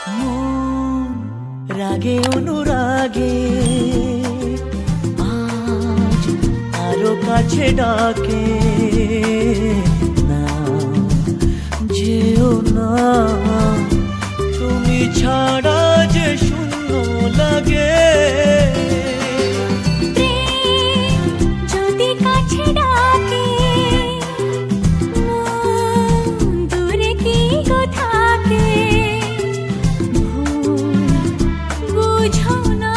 মন রাগে অনুরাগে আজ আরো কাছে ডাকে, না যেও না তুমি ছাড়া যে শূন্য লাগে। যদি কাছে ডাকে মন দূরে কি গো থাকে, বুঝো না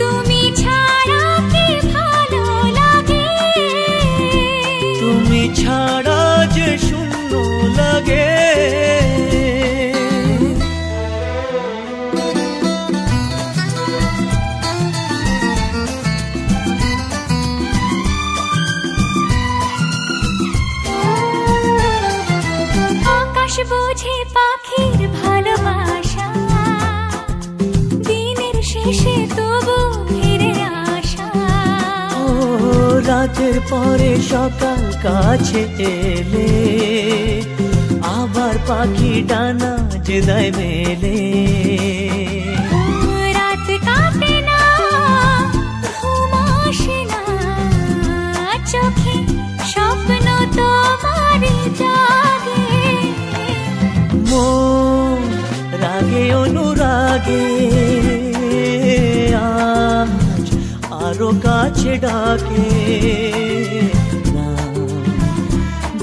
তুমি ছাড়া কি ভালো লাগে। তুমি ছাড়া যে শূন্য লাগে। আকাশ বোঝে পাখির ভালোবাসা, দিনের শেষে তবু ফিরে আসা। ও রাতের পরে সকাল কাছে এলে, আবার পাখি ডানা যে দেয় মেলে। রাত কাটে না, ঘুম আসে না, চোখে স্বপ্ন তোমার জাগে। মন রাগে অনুরাগে আজ আরো কাছে ডাকে, না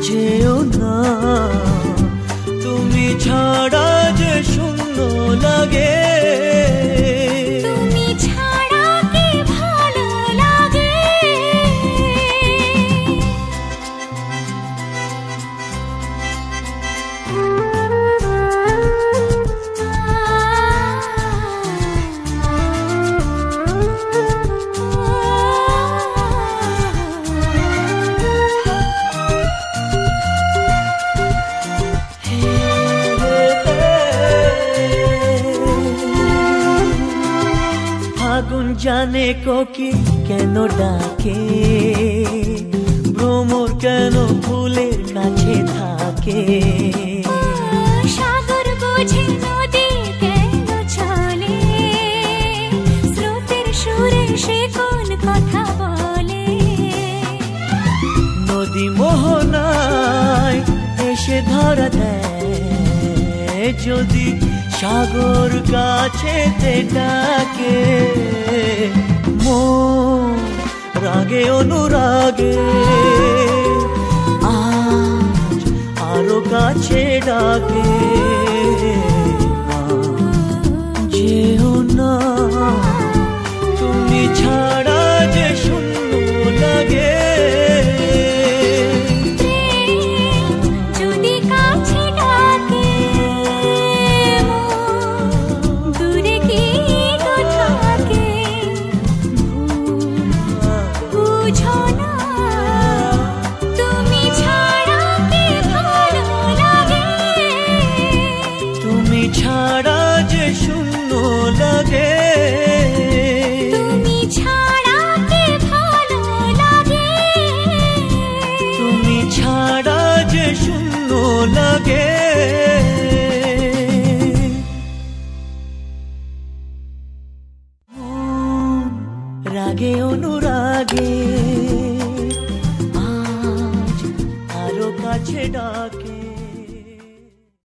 যেও না তুমি ছাড়া যে শূন্য লাগে। তুমি ছাড়া কি ভালো লাগে। ফাগুন জানে কোকিল কেন ডাকে, ভ্রমর কেন ফুলের কাছে থাকে। সাগর বোঝে নদী কেন চলে, স্রোতের সুরে সে কোন কথা বলে। নদী মোহনায় এসে ধরা দেয়, যদি সাগর কাছেতে ডাকে। মন রাগে অনুরাগে আজ আরো কাছে ডাকে, না যেও না তুমি ছাড়া